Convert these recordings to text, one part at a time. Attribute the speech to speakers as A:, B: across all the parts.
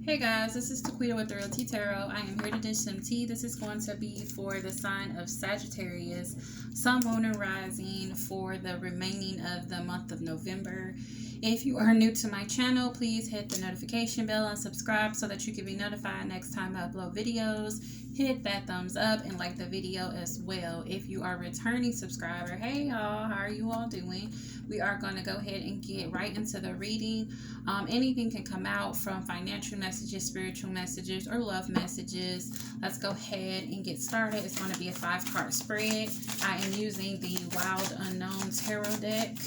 A: Hey guys, this is Taquita with the Real Tea Tarot. I am here to dish some tea. This is going to be for the sign of Sagittarius, Sun, Moon, and Rising for the remaining of the month of November. If you are new to my channel, please hit the notification bell and subscribe so that you can be notified next time I upload videos. Hit that thumbs up and like the video as well. If you are a returning subscriber, hey y'all, how are you all doing? We are going to go ahead and get right into the reading. Anything can come out from financial messages, spiritual messages, or love messages. Let's go ahead and get started. It's going to be a 5-card spread. I am using the Wild Unknown Tarot deck.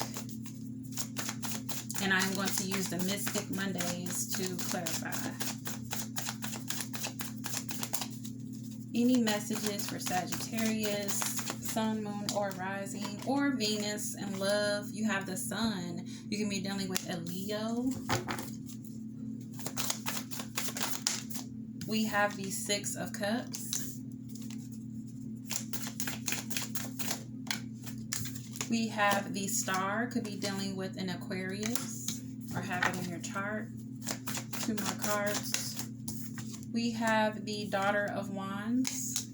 A: And I'm going to use the Mystic Mondays to clarify. Any messages for Sagittarius, Sun, Moon, or Rising, or Venus and love? You have the Sun. You can be dealing with a Leo. We have the 6 of Cups. We have the Star. Could be dealing with an Aquarius or have it in your chart. 2 more cards. We have the Daughter of Wands.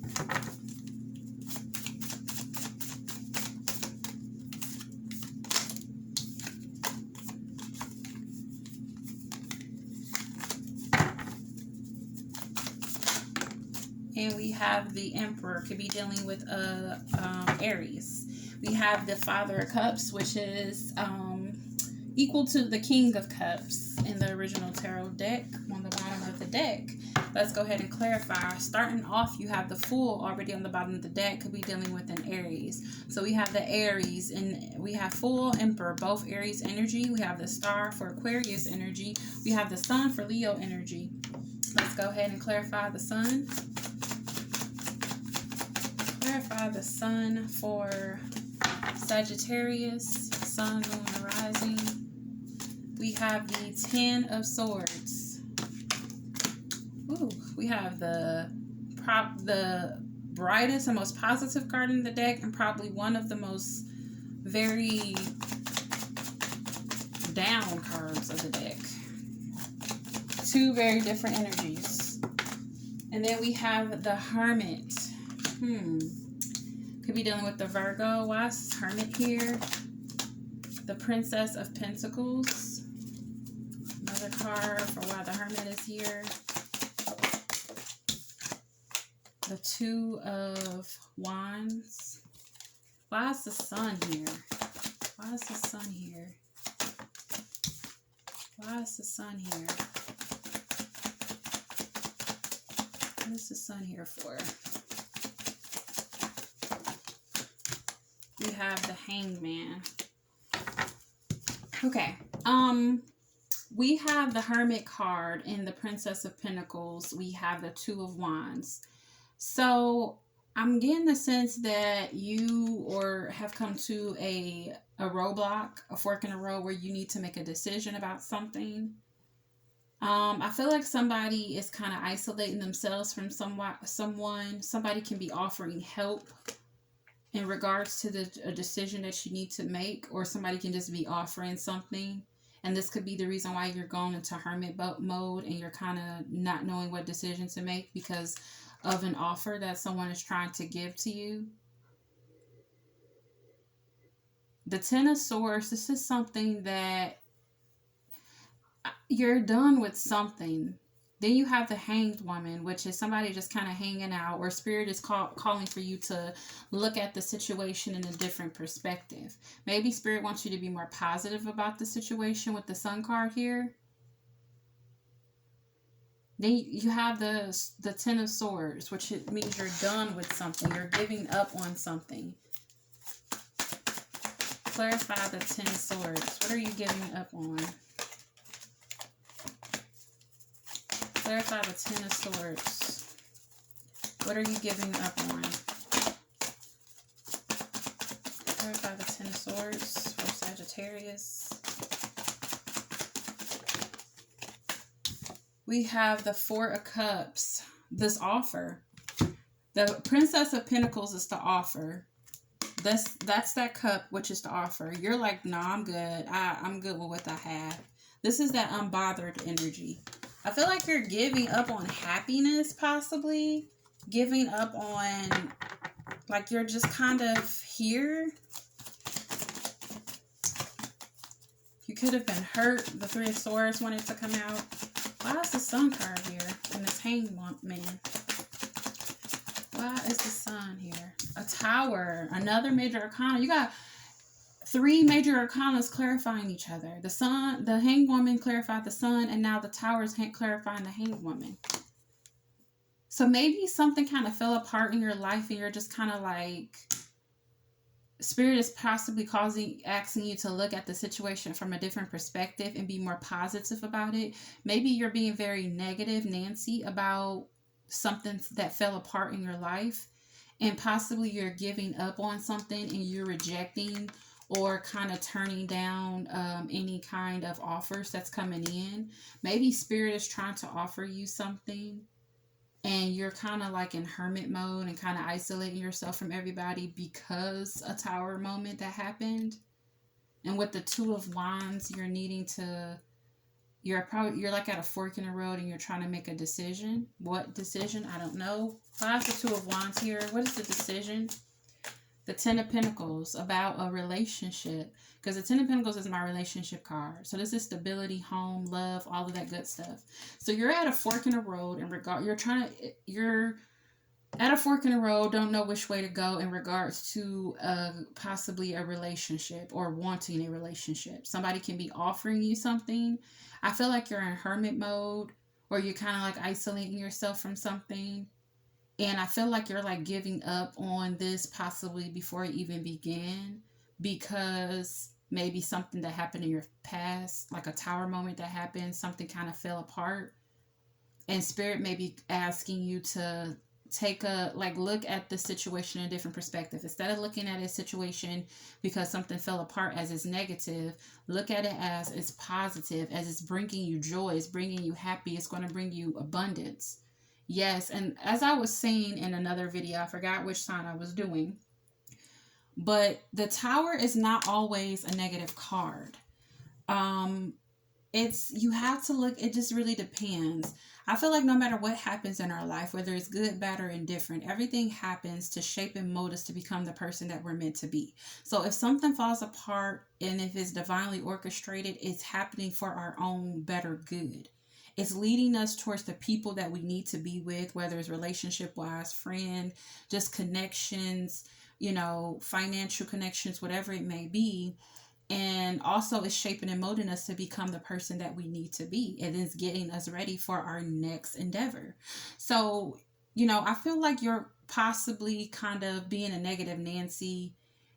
A: And we have the Emperor. Could be dealing with Aries. We have the Father of Cups, which is equal to the King of Cups in the original tarot deck on the bottom of the deck. Let's go ahead and clarify. Starting off, you have the Fool already on the bottom of the deck. Could be dealing with an Aries. So we have the Aries, and we have Fool, Emperor, both Aries energy. We have the Star for Aquarius energy. We have the Sun for Leo energy. Let's go ahead and clarify the Sun. Clarify the Sun for Sagittarius, Sun, Moon, and Rising. We have the 10 of Swords. Ooh, we have the brightest and most positive card in the deck, and probably one of the most very down cards of the deck. 2 very different energies. And then we have the Hermit. Could be dealing with the Virgo. Why is Hermit here? The Princess of Pentacles. Another card for why the Hermit is here. The 2 of Wands. Why is the Sun here? Why is the Sun here? Why is the Sun here? What is the Sun here for? We have the Hanged Man. Okay. We have the Hermit card in the Princess of Pentacles. We have the 2 of Wands. So I'm getting the sense that you have come to a roadblock, a fork in the road where you need to make a decision about something. I feel like somebody is kind of isolating themselves from someone. Somebody can be offering help in regards to a decision that you need to make, or somebody can just be offering something. And this could be the reason why you're going into hermit mode and you're kind of not knowing what decision to make because of an offer that someone is trying to give to you. The 10 of Swords, this is something that you're done with something. Then you have the Hanged Woman, which is somebody just kind of hanging out, or Spirit is calling for you to look at the situation in a different perspective. Maybe Spirit wants you to be more positive about the situation with the Sun card here. Then you have the 10 of Swords, which means you're done with something. You're giving up on something. Clarify the 10 of Swords. What are you giving up on? Clarify the 10 of Swords. What are you giving up on? Clarify the 10 of Swords for Sagittarius. We have the 4 of Cups. This offer. The Princess of Pentacles is the offer. That's that cup, which is the offer. You're like, nah, I'm good. I'm good with what I have. This is that unbothered energy. I feel like you're giving up on happiness, possibly. Giving up on, like, you're just kind of here. You could have been hurt. The Three of Swords wanted to come out. Why is the Sun card here? And this Hangman. Why is the Sun here? A Tower. Another major arcana. You got 3 major arcanas clarifying each other. The Sun, the Hanged Woman clarified the Sun, and now the Tower is clarifying the Hanged Woman. So maybe something kind of fell apart in your life and you're just kind of like, Spirit is possibly asking you to look at the situation from a different perspective and be more positive about it. Maybe you're being very negative, Nancy, about something that fell apart in your life, and possibly you're giving up on something and you're rejecting or kind of turning down any kind of offers that's coming in. Maybe Spirit is trying to offer you something and you're kind of like in hermit mode and kind of isolating yourself from everybody because a Tower moment that happened. And with the Two of Wands, you're needing to, you're like at a fork in the road and you're trying to make a decision. What decision? I don't know. Why is the Two of Wands here? What is the decision? The Ten of Pentacles, about a relationship. Because the Ten of Pentacles is my relationship card. So this is stability, home, love, all of that good stuff. So you're at a fork in the road in regard, you're at a fork in the road, don't know which way to go in regards to possibly a relationship or wanting a relationship. Somebody can be offering you something. I feel like you're in hermit mode, or you're kind of like isolating yourself from something. And I feel like you're like giving up on this possibly before it even began, because maybe something that happened in your past, like a Tower moment that happened, something kind of fell apart. And Spirit may be asking you to take a, like, look at the situation in a different perspective. Instead of looking at a situation because something fell apart as it's negative, look at it as it's positive, as it's bringing you joy, it's bringing you happy, it's going to bring you abundance. Yes, and as I was saying in another video, I forgot which sign I was doing, but the Tower is not always a negative card. You have to look, it just really depends. I feel like no matter what happens in our life, whether it's good, bad, or indifferent, everything happens to shape and mold us to become the person that we're meant to be. So if something falls apart and if it's divinely orchestrated, it's happening for our own better good. It's leading us towards the people that we need to be with, whether it's relationship-wise, friend, just connections, financial connections, whatever it may be. And also it's shaping and molding us to become the person that we need to be. It is getting us ready for our next endeavor. So, I feel like you're possibly kind of being a negative Nancy,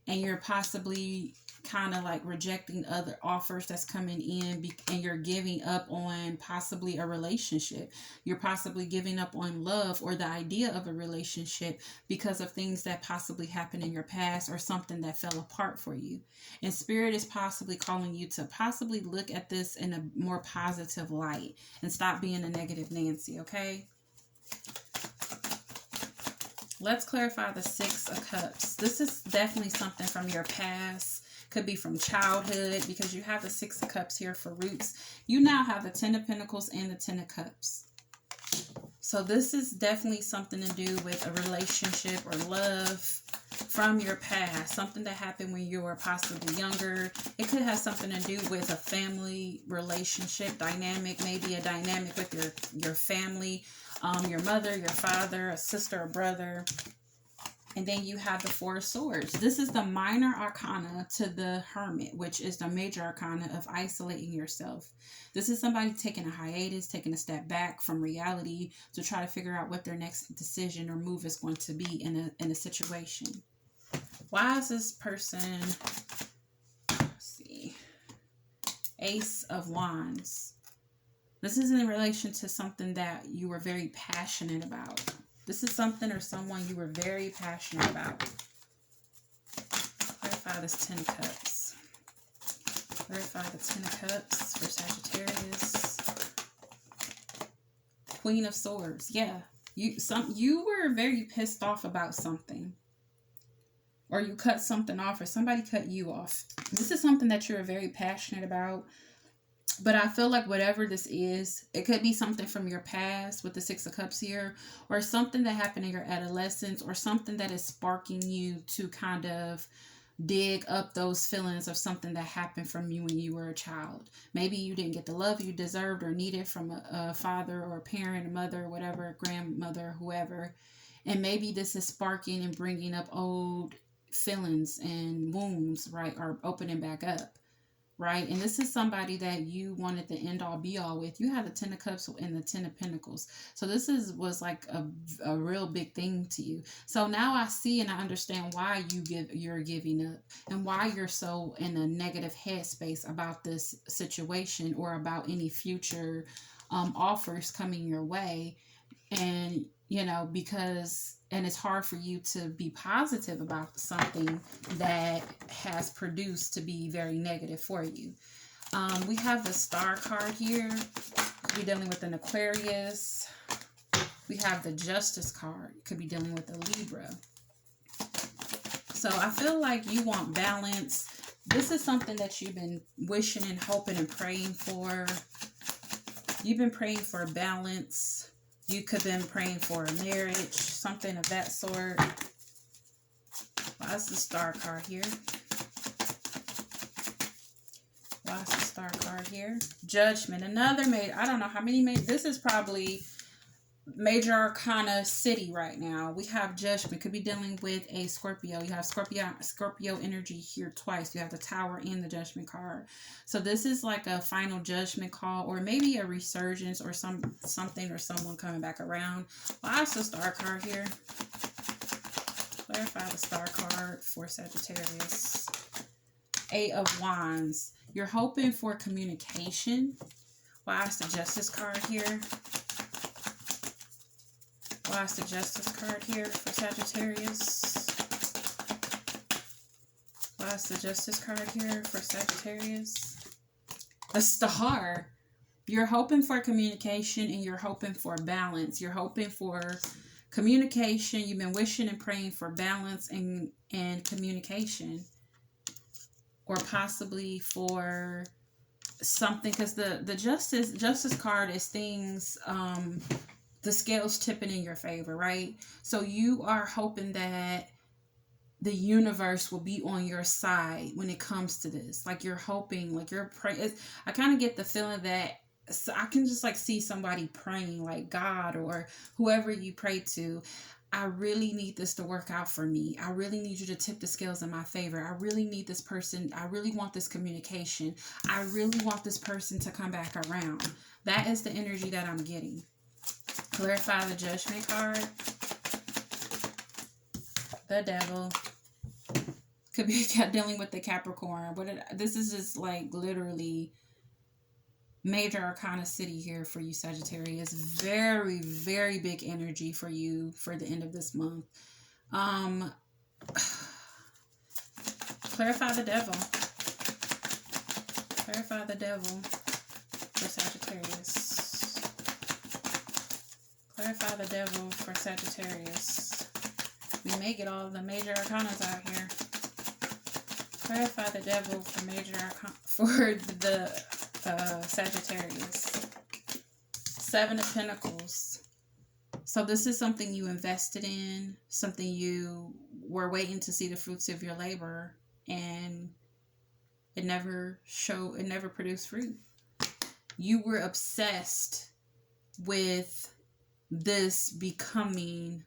A: and you're possibly kind of like rejecting other offers that's coming in, and you're giving up on possibly a relationship. You're possibly giving up on love or the idea of a relationship because of things that possibly happened in your past or something that fell apart for you. And Spirit is possibly calling you to possibly look at this in a more positive light and stop being a negative Nancy, okay? Let's clarify the Six of Cups. This is definitely something from your past. Could be from childhood, because you have the Six of Cups here for roots. You now have the Ten of Pentacles and the Ten of Cups. So this is definitely something to do with a relationship or love from your past. Something that happened when you were possibly younger. It could have something to do with a family relationship dynamic. Maybe a dynamic with your family. Your mother, your father, a sister, a brother. And then you have the Four of Swords. This is the minor arcana to the Hermit, which is the major arcana of isolating yourself. This is somebody taking a hiatus, taking a step back from reality to try to figure out what their next decision or move is going to be in a situation. Why is this person, let's see, Ace of Wands. This is in relation to something that you were very passionate about. This is something or someone you were very passionate about. Clarify this Ten of Cups. Clarify the Ten of Cups for Sagittarius. Queen of Swords. Yeah. You were very pissed off about something. Or you cut something off, or somebody cut you off. This is something that you're very passionate about. But I feel like whatever this is, it could be something from your past with the Six of Cups here, or something that happened in your adolescence, or something that is sparking you to kind of dig up those feelings of something that happened from you when you were a child. Maybe you didn't get the love you deserved or needed from a father or a parent, a mother, whatever, a grandmother, whoever. And maybe this is sparking and bringing up old feelings and wounds, right, or opening back up, right? And this is somebody that you wanted the end all be all with. You have the Ten of Cups and the Ten of Pentacles. So this was like a real big thing to you. So now I see and I understand why you're giving up and why you're so in a negative headspace about this situation or about any future offers coming your way. And because it's hard for you to be positive about something that has produced to be very negative for you. We have the Star card here. You're dealing with an Aquarius. We have the Justice card. Could be dealing with a Libra. So I feel like you want balance. This is something that you've been wishing and hoping and praying for. You've been praying for balance. You could have been praying for a marriage, something of that sort. Why's the Star card here? Why's the Star card here? Judgment. Another major. I don't know how many major. This is probably major arcana city right now. We have Judgment. Could be dealing with a Scorpio. You have Scorpio energy here twice. You have the Tower and the Judgment card. So this is like a final judgment call, or maybe a resurgence, or something or someone coming back around. Why is the Star card here? Clarify the Star card for Sagittarius. Eight of Wands. You're hoping for communication. Why is the Justice card here? Why is the Justice card here for Sagittarius? Why is the Justice card here for Sagittarius? The Star. You're hoping for communication and you're hoping for balance. You're hoping for communication. You've been wishing and praying for balance and communication. Or possibly for something, because the Justice card is things, the scales tipping in your favor, right? So you are hoping that the universe will be on your side when it comes to this. Like you're hoping, like you're praying. I kind of get the feeling that I can just like see somebody praying, like God or whoever you pray to. I really need this to work out for me. I really need you to tip the scales in my favor. I really need this person. I really want this communication. I really want this person to come back around. That is the energy that I'm getting. Clarify the Judgment card. The Devil. Could be dealing with the Capricorn. This is just like literally major arcana city here for you, Sagittarius. Very, very big energy for you for the end of this month. Clarify the Devil. Clarify the Devil for Sagittarius. Clarify the Devil for Sagittarius. We may get all the major arcanas out here. Clarify the Devil for major arcana for the Sagittarius. Seven of Pentacles. So this is something you invested in, something you were waiting to see the fruits of your labor, and it never produced fruit. You were obsessed with this becoming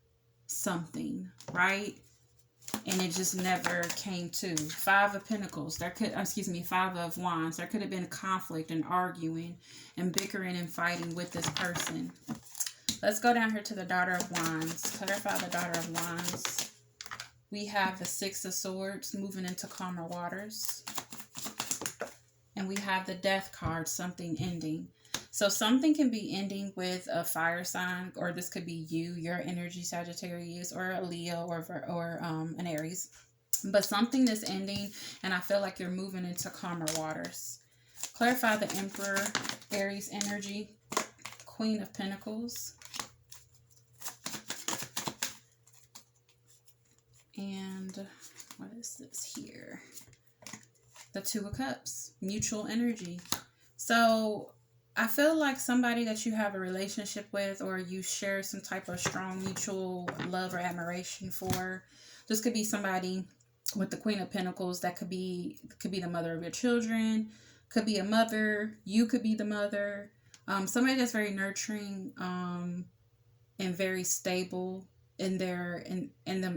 A: something, right? And it just never came to. Five of Pentacles. Five of Wands. There could have been conflict and arguing and bickering and fighting with this person. Let's go down here to the Daughter of Wands. Clarify the Daughter of Wands. We have the Six of Swords moving into calmer waters. And we have the Death card, something ending. So something can be ending with a fire sign, or this could be your energy, Sagittarius, or a Leo, or an Aries. But something is ending, and I feel like you're moving into calmer waters. Clarify the Emperor, Aries energy, Queen of Pentacles. And what is this here? The Two of Cups, mutual energy. So I feel like somebody that you have a relationship with, or you share some type of strong mutual love or admiration for. This could be somebody with the Queen of Pentacles. That could be the mother of your children. Could be a mother. You could be the mother. Somebody that's very nurturing, and very stable in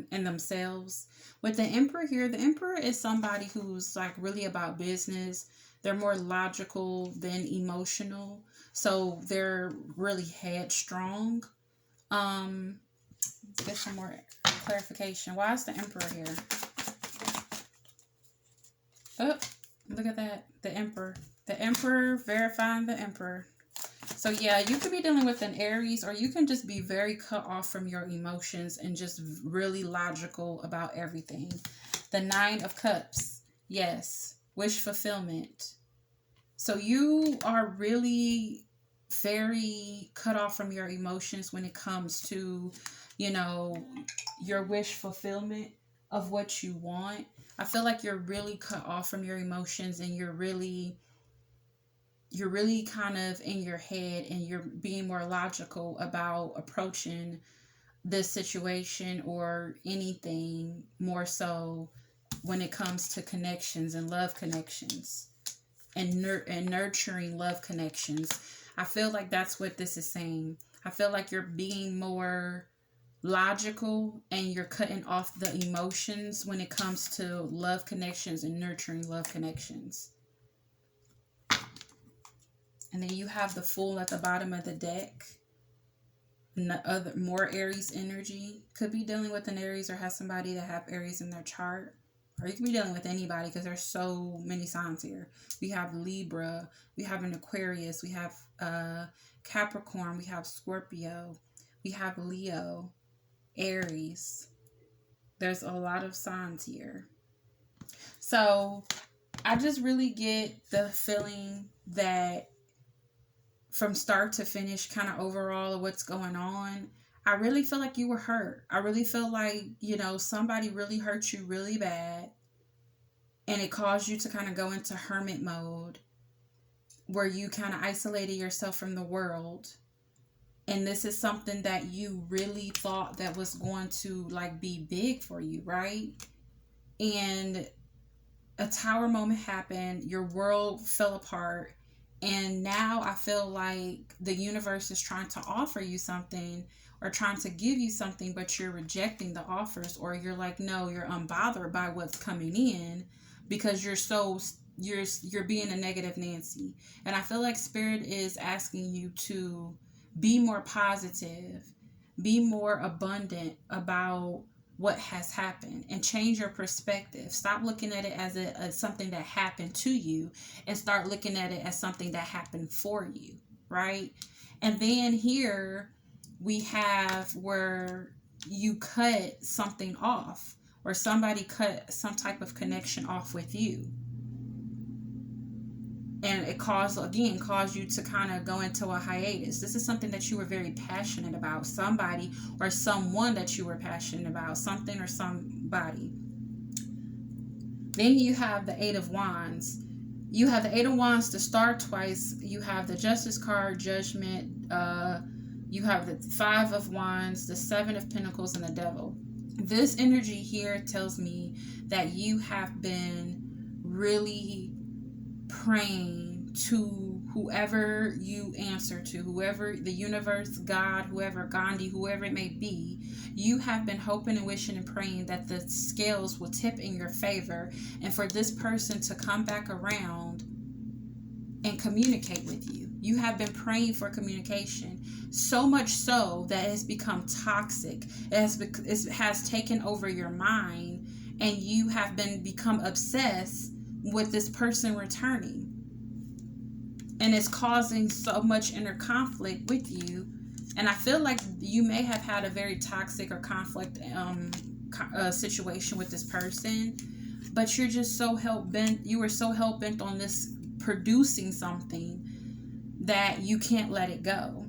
A: themselves. With the Emperor here, the Emperor is somebody who's like really about business. They're more logical than emotional, so they're really headstrong. Let's get some more clarification. Why is the Emperor here? Oh, look at that. The Emperor verifying the Emperor. So yeah, you could be dealing with an Aries, or you can just be very cut off from your emotions and just really logical about everything. The Nine of Cups. Yes. Wish fulfillment. So you are really very cut off from your emotions when it comes to, your wish fulfillment of what you want. I feel like you're really cut off from your emotions, and you're really kind of in your head, and you're being more logical about approaching this situation or anything, more so when it comes to connections and love connections and nurturing love connections. I feel like that's what this is saying. I feel like you're being more logical, and you're cutting off the emotions when it comes to love connections and nurturing love connections. And then you have the Fool at the bottom of the deck. More Aries energy. Could be dealing with an Aries, or have somebody that have Aries in their chart. Or you could be dealing with anybody, because there's so many signs here. We have Libra. We have an Aquarius. We have Capricorn. We have Scorpio. We have Leo. Aries. There's a lot of signs here. So I just really get the feeling that from start to finish, kind of overall of what's going on, I really feel like you were hurt. I really feel like, somebody really hurt you really bad, and it caused you to kind of go into hermit mode, where you kind of isolated yourself from the world. And this is something that you really thought that was going to be big for you, right? And a tower moment happened, your world fell apart, and now I feel like the universe is trying to offer you something, or trying to give you something, but you're rejecting the offers, or you're like, no, you're unbothered by what's coming in, because you're being a negative Nancy. And I feel like Spirit is asking you to be more positive, be more abundant about what has happened, and change your perspective. Stop looking at it as something that happened to you, and start looking at it as something that happened for you, right? And then here we have where you cut something off, or somebody cut some type of connection off with you. And it caused you to kind of go into a hiatus. This is something that you were very passionate about. Somebody or someone that you were passionate about. Something or somebody. Then you have the Eight of Wands. You have the Eight of Wands to start twice. You have the Justice card, Judgment. You have the Five of Wands, the Seven of Pentacles, and the Devil. This energy here tells me that you have been really praying to whoever you answer to, whoever, the universe, God, whoever, Gandhi, whoever it may be. You have been hoping and wishing and praying that the scales will tip in your favor, and for this person to come back around and communicate with you. You have been praying for communication, so much so that it has become toxic. It has taken over your mind, and you have become obsessed with this person returning, and it's causing so much inner conflict with you. And I feel like you may have had a very toxic or conflict situation with this person, but you're just so hell-bent. You were so hell-bent on this producing something that you can't let it go.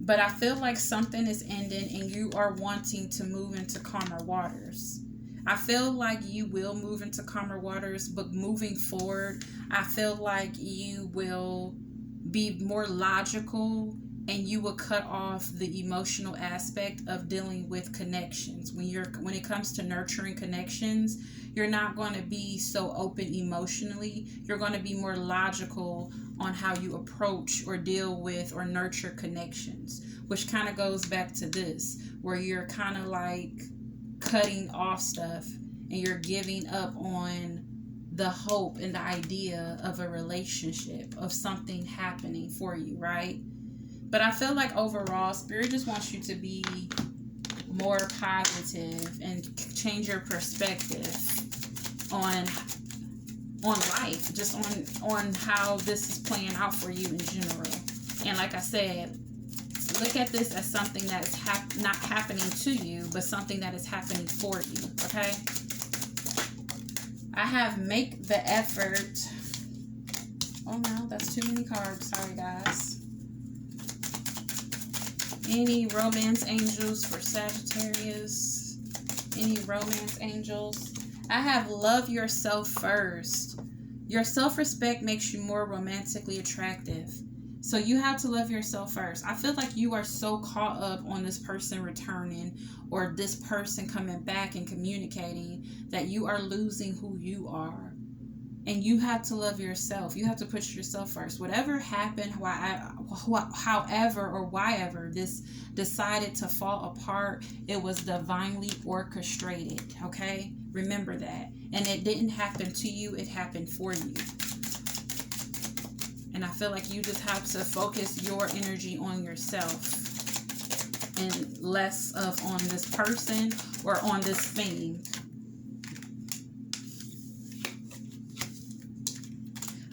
A: But I feel like something is ending, and you are wanting to move into calmer waters. I feel like you will move into calmer waters, but moving forward, I feel like you will be more logical, and you will cut off the emotional aspect of dealing with connections. When it comes to nurturing connections, you're not going to be so open emotionally. You're going to be more logical on how you approach or deal with or nurture connections, which kind of goes back to this, where you're kind of like cutting off stuff and you're giving up on the hope and the idea of a relationship, of something happening for you, right? But I feel like overall, Spirit just wants you to be more positive and change your perspective on life, just on how this is playing out for you in general. And like I said, look at this as something that is not happening to you, but something that is happening for you, okay? I have make the effort. Oh no, that's too many cards. Sorry, guys. Any romance angels for Sagittarius? Any romance angels? I have love yourself first. Your self-respect makes you more romantically attractive. So you have to love yourself first. I feel like you are so caught up on this person returning or this person coming back and communicating that you are losing who you are. And you have to love yourself. You have to put yourself first. Whatever happened, however or whyever this decided to fall apart, it was divinely orchestrated, okay? Remember that. And it didn't happen to you, it happened for you. And I feel like you just have to focus your energy on yourself and less of on this person or on this thing.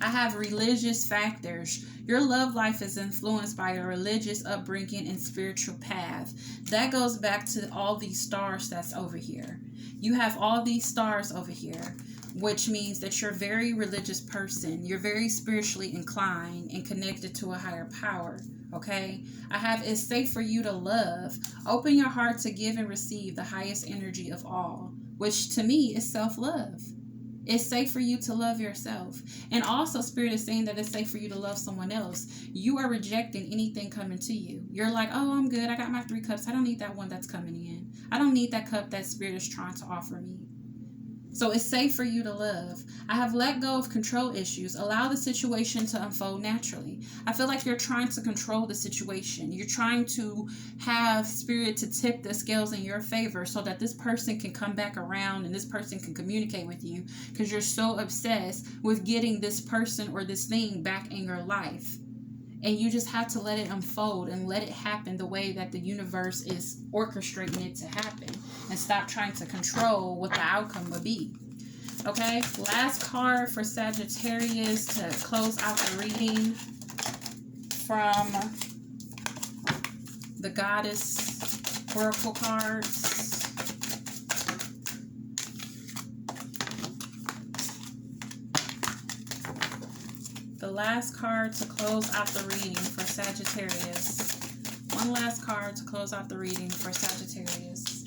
A: I have religious factors. Your love life is influenced by your religious upbringing and spiritual path. That goes back to all these stars that's over here. You have all these stars over here, which means that you're a very religious person. You're very spiritually inclined and connected to a higher power, okay? I have it's safe for you to love. Open your heart to give and receive the highest energy of all, which to me is self-love. It's safe for you to love yourself. And also, Spirit is saying that it's safe for you to love someone else. You are rejecting anything coming to you. You're like, oh, I'm good. I got my 3 cups. I don't need that one that's coming in. I don't need that cup that Spirit is trying to offer me. So it's safe for you to love. I have let go of control issues. Allow the situation to unfold naturally. I feel like you're trying to control the situation. You're trying to have Spirit to tip the scales in your favor so that this person can come back around and this person can communicate with you, because you're so obsessed with getting this person or this thing back in your life. And you just have to let it unfold and let it happen the way that the universe is orchestrating it to happen, and stop trying to control what the outcome will be. Okay, last card for Sagittarius to close out the reading from the Goddess Oracle cards. The last card to close out the reading for Sagittarius. One last card to close out the reading for Sagittarius.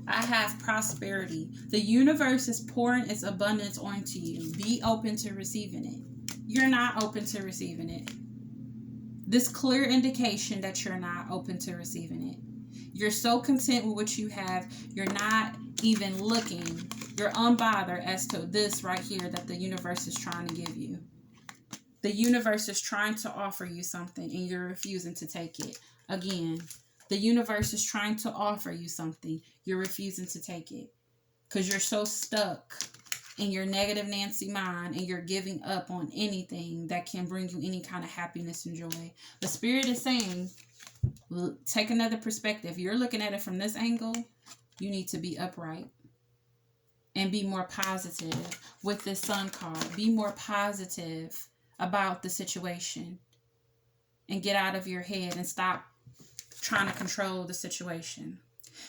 A: I have prosperity. The universe is pouring its abundance onto you. Be open to receiving it. You're not open to receiving it. This clear indication that you're not open to receiving it. You're so content with what you have, you're not even looking. You're unbothered as to this right here that the universe is trying to give you. The universe is trying to offer you something and you're refusing to take it. Again, the universe is trying to offer you something. You're refusing to take it because you're so stuck in your negative Nancy mind and you're giving up on anything that can bring you any kind of happiness and joy. The Spirit is saying, take another perspective. You're looking at it from this angle. You need to be upright and be more positive with this Sun card. Be more positive about the situation and get out of your head and stop trying to control the situation.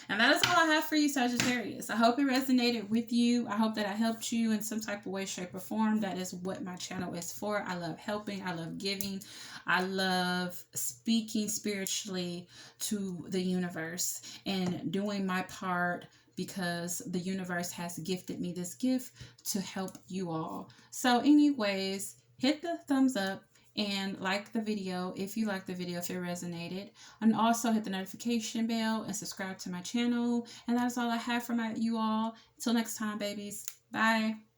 A: And that is all I have for you, Sagittarius. I hope it resonated with you. I hope that I helped you in some type of way, shape, or form. That is what my channel is for. I love helping. I love giving. I love speaking spiritually to the universe and doing my part because the universe has gifted me this gift to help you all. So anyways, hit the thumbs up and like the video if you like the video, if it resonated, and also hit the notification bell and subscribe to my channel. And that's all I have for you all. Until next time, babies. Bye.